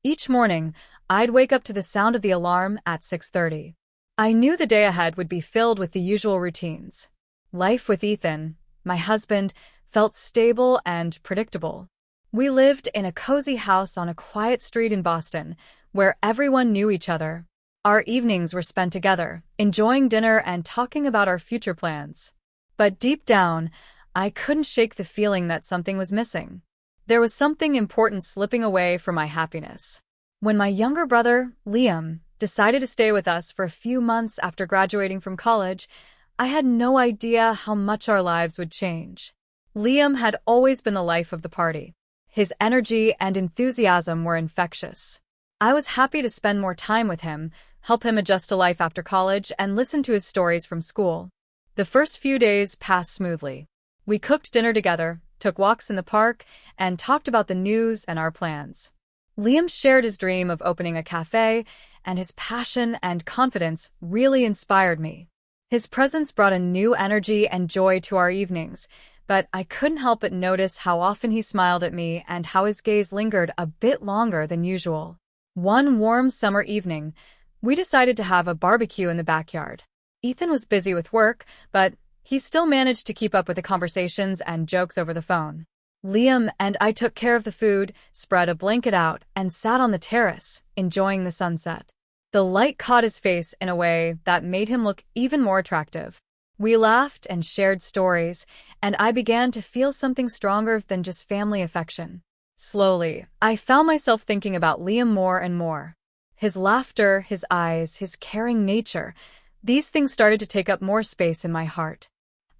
Each morning, I'd wake up to the sound of the alarm at 6:30. I knew the day ahead would be filled with the usual routines. Life with Ethan, my husband, felt stable and predictable. We lived in a cozy house on a quiet street in Boston, where everyone knew each other. Our evenings were spent together, enjoying dinner and talking about our future plans. But deep down, I couldn't shake the feeling that something was missing. There was something important slipping away from my happiness. When my younger brother, Liam, decided to stay with us for a few months after graduating from college, I had no idea how much our lives would change. Liam had always been the life of the party. His energy and enthusiasm were infectious. I was happy to spend more time with him, help him adjust to life after college, and listen to his stories from school. The first few days passed smoothly. We cooked dinner together, took walks in the park, and talked about the news and our plans. Liam shared his dream of opening a cafe, and his passion and confidence really inspired me. His presence brought a new energy and joy to our evenings, but I couldn't help but notice how often he smiled at me and how his gaze lingered a bit longer than usual. One warm summer evening, we decided to have a barbecue in the backyard. Ethan was busy with work, but he still managed to keep up with the conversations and jokes over the phone. Liam and I took care of the food, spread a blanket out, and sat on the terrace, enjoying the sunset. The light caught his face in a way that made him look even more attractive. We laughed and shared stories, and I began to feel something stronger than just family affection. Slowly, I found myself thinking about Liam more and more. His laughter, his eyes, his caring nature, these things started to take up more space in my heart.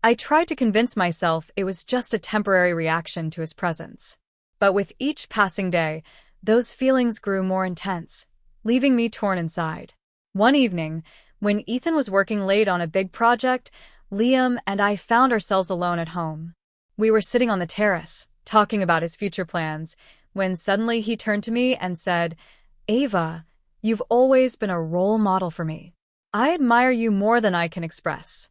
I tried to convince myself it was just a temporary reaction to his presence. But with each passing day, those feelings grew more intense, leaving me torn inside. One evening, when Ethan was working late on a big project, Liam and I found ourselves alone at home. We were sitting on the terrace, talking about his future plans, when suddenly he turned to me and said, "Ava, you've always been a role model for me. I admire you more than I can express."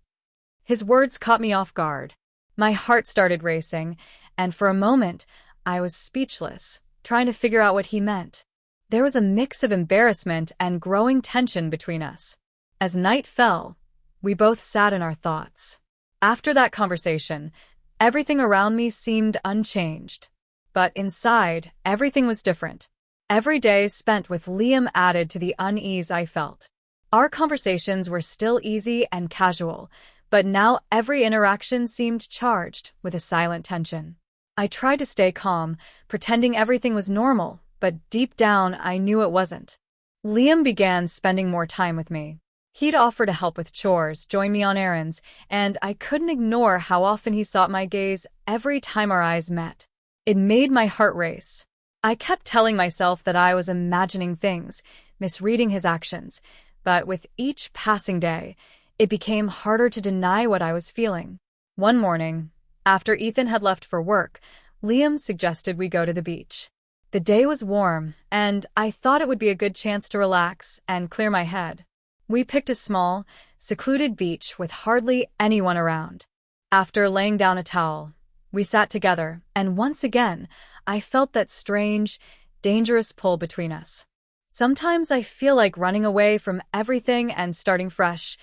His words caught me off guard. My heart started racing, and for a moment, I was speechless, trying to figure out what he meant. There was a mix of embarrassment and growing tension between us. As night fell, we both sat in our thoughts. After that conversation, everything around me seemed unchanged. But inside, everything was different. Every day spent with Liam added to the unease I felt. Our conversations were still easy and casual, but now every interaction seemed charged with a silent tension. I tried to stay calm, pretending everything was normal, but deep down I knew it wasn't. Liam began spending more time with me. He'd offer to help with chores, join me on errands, and I couldn't ignore how often he sought my gaze every time our eyes met. It made my heart race. I kept telling myself that I was imagining things, misreading his actions, but with each passing day, it became harder to deny what I was feeling. One morning, after Ethan had left for work, Liam suggested we go to the beach. The day was warm, and I thought it would be a good chance to relax and clear my head. We picked a small, secluded beach with hardly anyone around. After laying down a towel, we sat together, and once again, I felt that strange, dangerous pull between us. "Sometimes I feel like running away from everything and starting fresh,"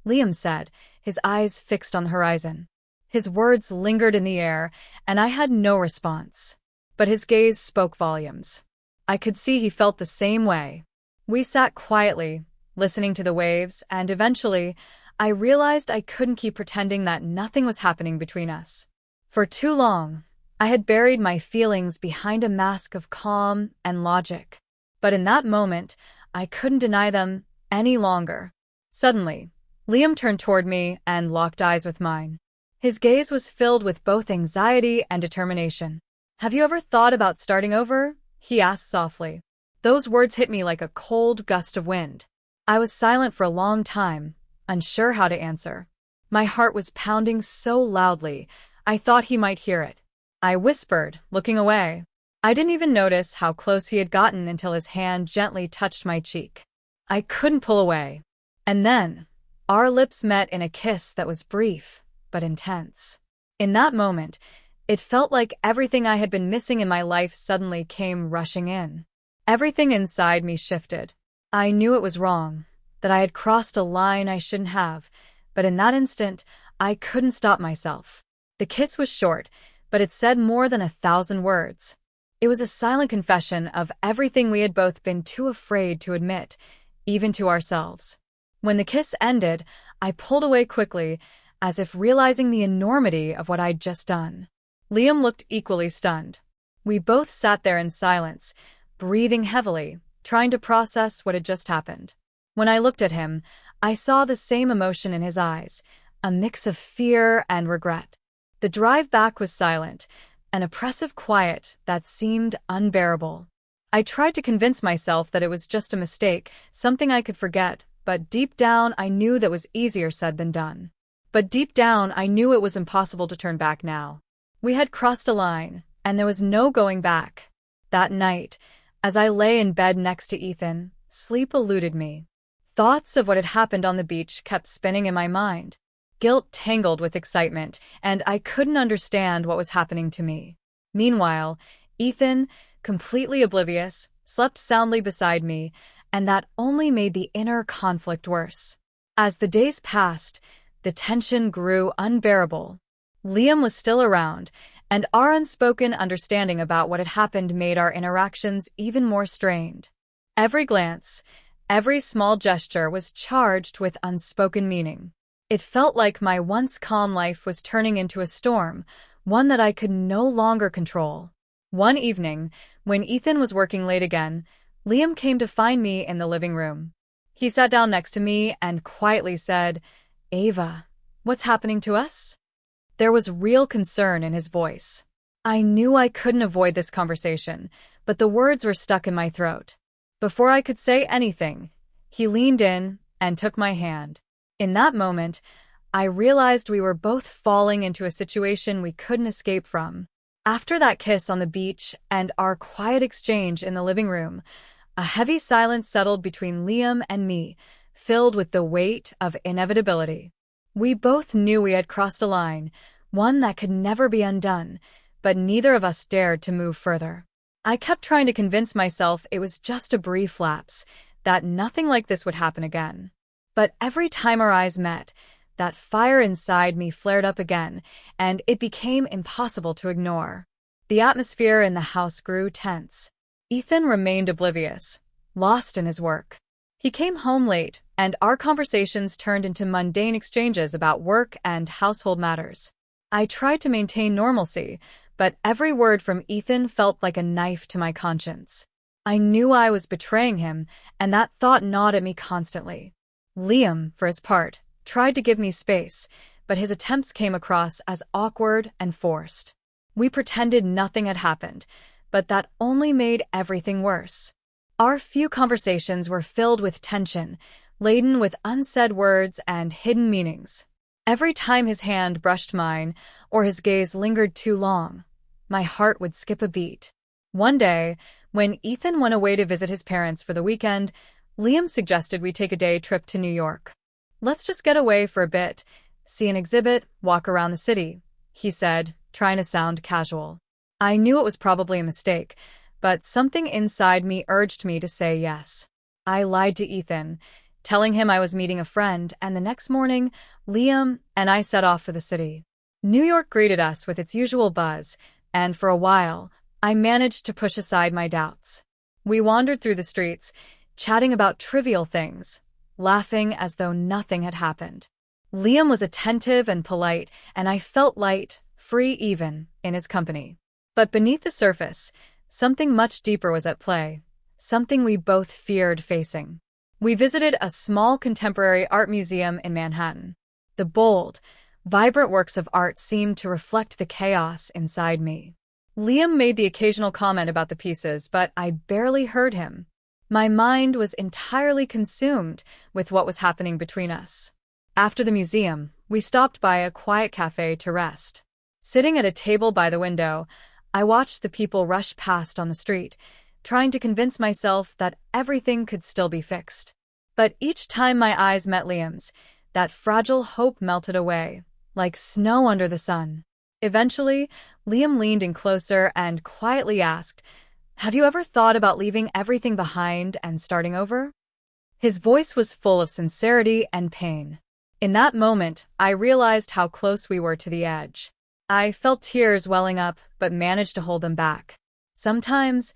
Liam said, his eyes fixed on the horizon. His words lingered in the air, and I had no response. But his gaze spoke volumes. I could see he felt the same way. We sat quietly, listening to the waves, and eventually, I realized I couldn't keep pretending that nothing was happening between us. For too long, I had buried my feelings behind a mask of calm and logic. But in that moment, I couldn't deny them any longer. Suddenly, Liam turned toward me and locked eyes with mine. His gaze was filled with both anxiety and determination. "Have you ever thought about starting over?" he asked softly. Those words hit me like a cold gust of wind. I was silent for a long time, unsure how to answer. My heart was pounding so loudly, I thought he might hear it. I whispered, looking away. I didn't even notice how close he had gotten until his hand gently touched my cheek. I couldn't pull away. And then, our lips met in a kiss that was brief, but intense. In that moment, it felt like everything I had been missing in my life suddenly came rushing in. Everything inside me shifted. I knew it was wrong, that I had crossed a line I shouldn't have, but in that instant, I couldn't stop myself. The kiss was short, but it said more than 1,000 words. It was a silent confession of everything we had both been too afraid to admit, even to ourselves. When the kiss ended, I pulled away quickly, as if realizing the enormity of what I'd just done. Liam looked equally stunned. We both sat there in silence, breathing heavily, trying to process what had just happened. When I looked at him, I saw the same emotion in his eyes, a mix of fear and regret. The drive back was silent, an oppressive quiet that seemed unbearable. I tried to convince myself that it was just a mistake, something I could forget, but deep down I knew that was easier said than done. But deep down I knew it was impossible to turn back now. We had crossed a line, and there was no going back. That night, as I lay in bed next to Ethan, sleep eluded me. Thoughts of what had happened on the beach kept spinning in my mind. Guilt tangled with excitement, and I couldn't understand what was happening to me. Meanwhile, Ethan, completely oblivious, slept soundly beside me, and that only made the inner conflict worse. As the days passed, the tension grew unbearable. Liam was still around, and our unspoken understanding about what had happened made our interactions even more strained. Every glance, every small gesture was charged with unspoken meaning. It felt like my once calm life was turning into a storm, one that I could no longer control. One evening, when Ethan was working late again, Liam came to find me in the living room. He sat down next to me and quietly said, "Ava, what's happening to us?" There was real concern in his voice. I knew I couldn't avoid this conversation, but the words were stuck in my throat. Before I could say anything, he leaned in and took my hand. In that moment, I realized we were both falling into a situation we couldn't escape from. After that kiss on the beach and our quiet exchange in the living room, a heavy silence settled between Liam and me, filled with the weight of inevitability. We both knew we had crossed a line, one that could never be undone, but neither of us dared to move further. I kept trying to convince myself it was just a brief lapse, that nothing like this would happen again. But every time our eyes met, that fire inside me flared up again, and it became impossible to ignore. The atmosphere in the house grew tense. Ethan remained oblivious, lost in his work. He came home late, and our conversations turned into mundane exchanges about work and household matters. I tried to maintain normalcy, but every word from Ethan felt like a knife to my conscience. I knew I was betraying him, and that thought gnawed at me constantly. Liam, for his part, tried to give me space, but his attempts came across as awkward and forced. We pretended nothing had happened, but that only made everything worse. Our few conversations were filled with tension, laden with unsaid words and hidden meanings. Every time his hand brushed mine, or his gaze lingered too long, my heart would skip a beat. One day, when Ethan went away to visit his parents for the weekend, Liam suggested we take a day trip to New York. "Let's just get away for a bit, see an exhibit, walk around the city," he said, trying to sound casual. I knew it was probably a mistake, but something inside me urged me to say yes. I lied to Ethan, telling him I was meeting a friend, and the next morning, Liam and I set off for the city. New York greeted us with its usual buzz, and for a while, I managed to push aside my doubts. We wandered through the streets, chatting about trivial things, laughing as though nothing had happened. Liam was attentive and polite, and I felt light, free even, in his company. But beneath the surface, something much deeper was at play, something we both feared facing. We visited a small contemporary art museum in Manhattan. The bold, vibrant works of art seemed to reflect the chaos inside me. Liam made the occasional comment about the pieces, but I barely heard him. My mind was entirely consumed with what was happening between us. After the museum, we stopped by a quiet cafe to rest. Sitting at a table by the window, I watched the people rush past on the street, trying to convince myself that everything could still be fixed. But each time my eyes met Liam's, that fragile hope melted away, like snow under the sun. Eventually, Liam leaned in closer and quietly asked, Have you ever thought about leaving everything behind and starting over? His voice was full of sincerity and pain. In that moment, I realized how close we were to the edge. I felt tears welling up, but managed to hold them back. Sometimes,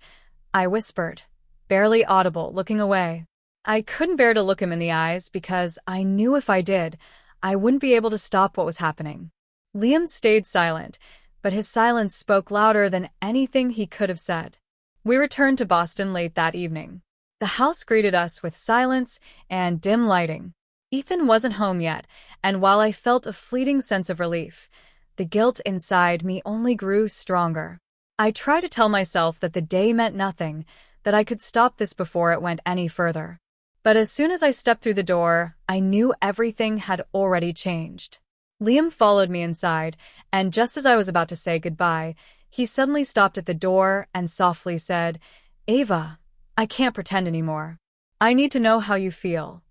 I whispered, barely audible, looking away. I couldn't bear to look him in the eyes because I knew if I did, I wouldn't be able to stop what was happening. Liam stayed silent, but his silence spoke louder than anything he could have said. We returned to Boston late that evening. The house greeted us with silence and dim lighting. Ethan wasn't home yet, and while I felt a fleeting sense of relief, the guilt inside me only grew stronger. I tried to tell myself that the day meant nothing, that I could stop this before it went any further. But as soon as I stepped through the door, I knew everything had already changed. Liam followed me inside, and just as I was about to say goodbye, he suddenly stopped at the door and softly said, "Ava, I can't pretend anymore. I need to know how you feel."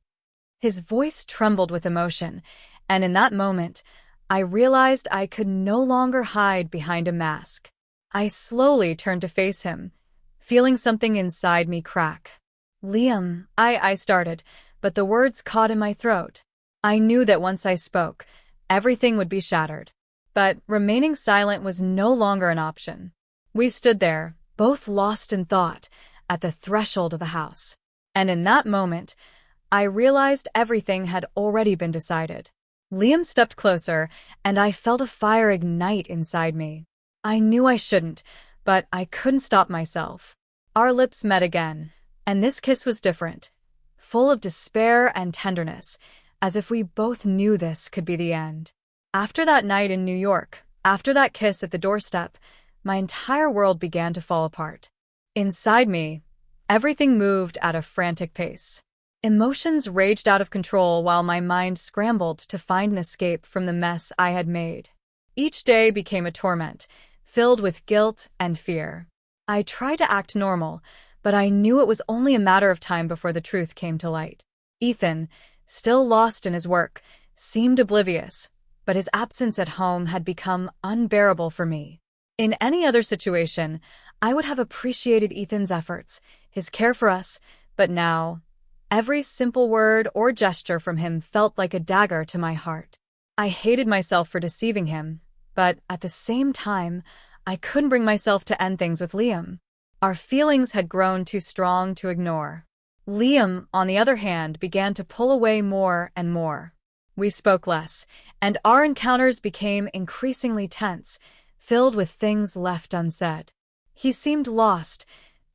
His voice trembled with emotion, and in that moment, I realized I could no longer hide behind a mask. I slowly turned to face him, feeling something inside me crack. "Liam," I started, but the words caught in my throat. I knew that once I spoke, everything would be shattered. But remaining silent was no longer an option. We stood there, both lost in thought, at the threshold of the house. And in that moment, I realized everything had already been decided. Liam stepped closer, and I felt a fire ignite inside me. I knew I shouldn't, but I couldn't stop myself. Our lips met again, and this kiss was different, full of despair and tenderness, as if we both knew this could be the end. After that night in New York, after that kiss at the doorstep, my entire world began to fall apart. Inside me, everything moved at a frantic pace. Emotions raged out of control while my mind scrambled to find an escape from the mess I had made. Each day became a torment, filled with guilt and fear. I tried to act normal, but I knew it was only a matter of time before the truth came to light. Ethan, still lost in his work, seemed oblivious, but his absence at home had become unbearable for me. In any other situation, I would have appreciated Ethan's efforts, his care for us, but now, every simple word or gesture from him felt like a dagger to my heart. I hated myself for deceiving him, but at the same time, I couldn't bring myself to end things with Liam. Our feelings had grown too strong to ignore. Liam, on the other hand, began to pull away more and more. We spoke less, and our encounters became increasingly tense, filled with things left unsaid. He seemed lost,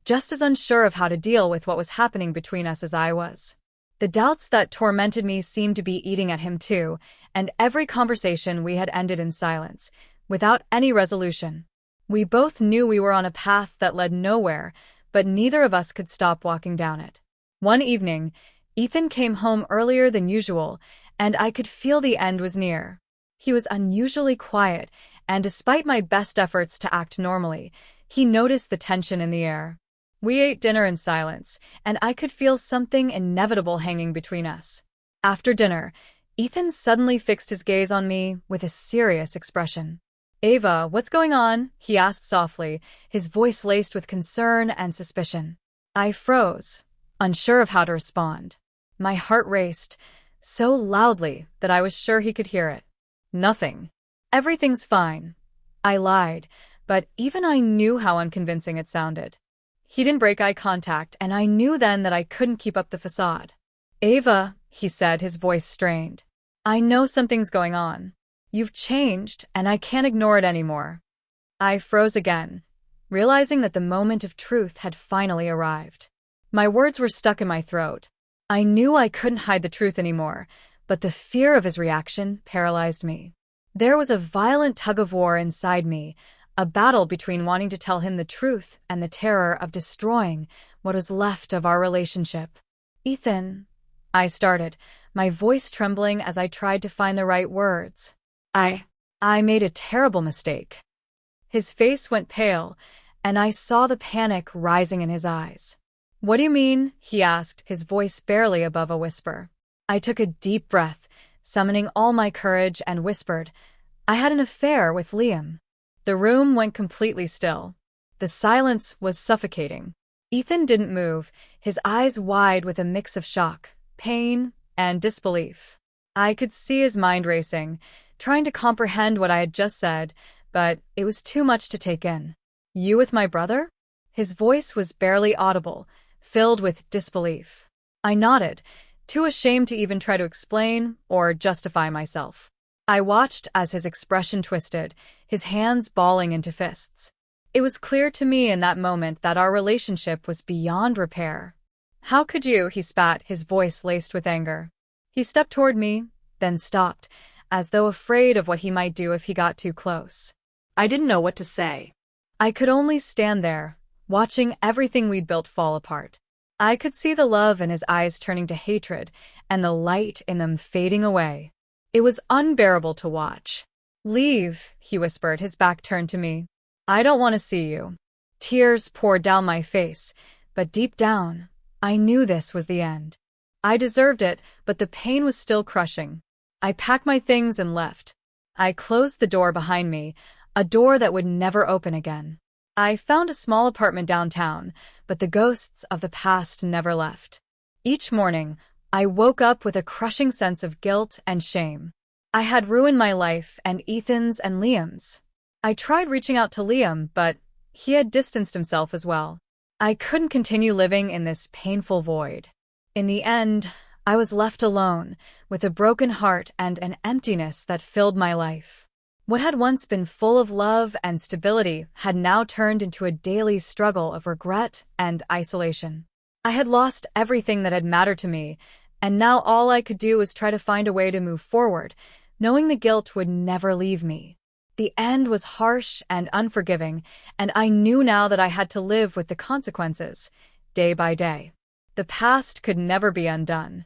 just as unsure of how to deal with what was happening between us as I was. The doubts that tormented me seemed to be eating at him too, and every conversation we had ended in silence, without any resolution. We both knew we were on a path that led nowhere, but neither of us could stop walking down it. One evening, Ethan came home earlier than usual, and I could feel the end was near. He was unusually quiet, and despite my best efforts to act normally, he noticed the tension in the air. We ate dinner in silence, and I could feel something inevitable hanging between us. After dinner, Ethan suddenly fixed his gaze on me with a serious expression. "Ava, what's going on?" he asked softly, his voice laced with concern and suspicion. I froze, unsure of how to respond. My heart raced, so loudly that I was sure he could hear it. "Nothing. Everything's fine," I lied, but even I knew how unconvincing it sounded. He didn't break eye contact, and I knew then that I couldn't keep up the facade. "Ava," he said, his voice strained. "I know something's going on. You've changed, and I can't ignore it anymore." I froze again, realizing that the moment of truth had finally arrived. My words were stuck in my throat. I knew I couldn't hide the truth anymore, but the fear of his reaction paralyzed me. There was a violent tug-of-war inside me, a battle between wanting to tell him the truth and the terror of destroying what was left of our relationship. "Ethan," I started, my voice trembling as I tried to find the right words. I made a terrible mistake." His face went pale, and I saw the panic rising in his eyes. "What do you mean?" he asked, his voice barely above a whisper. I took a deep breath, summoning all my courage, and whispered, "I had an affair with Liam." The room went completely still. The silence was suffocating. Ethan didn't move, his eyes wide with a mix of shock, pain, and disbelief. I could see his mind racing, trying to comprehend what I had just said, but it was too much to take in. "You with my brother?" His voice was barely audible, filled with disbelief. I nodded, too ashamed to even try to explain or justify myself. I watched as his expression twisted, his hands balling into fists. It was clear to me in that moment that our relationship was beyond repair. "How could you?" he spat, his voice laced with anger. He stepped toward me, then stopped, as though afraid of what he might do if he got too close. I didn't know what to say. I could only stand there, watching everything we'd built fall apart. I could see the love in his eyes turning to hatred, and the light in them fading away. It was unbearable to watch. "Leave," he whispered, his back turned to me. "I don't want to see you." Tears poured down my face, but deep down, I knew this was the end. I deserved it, but the pain was still crushing. I packed my things and left. I closed the door behind me, a door that would never open again. I found a small apartment downtown, but the ghosts of the past never left. Each morning, I woke up with a crushing sense of guilt and shame. I had ruined my life and Ethan's and Liam's. I tried reaching out to Liam, but he had distanced himself as well. I couldn't continue living in this painful void. In the end, I was left alone, with a broken heart and an emptiness that filled my life. What had once been full of love and stability had now turned into a daily struggle of regret and isolation. I had lost everything that had mattered to me, and now all I could do was try to find a way to move forward, knowing the guilt would never leave me. The end was harsh and unforgiving, and I knew now that I had to live with the consequences, day by day. The past could never be undone.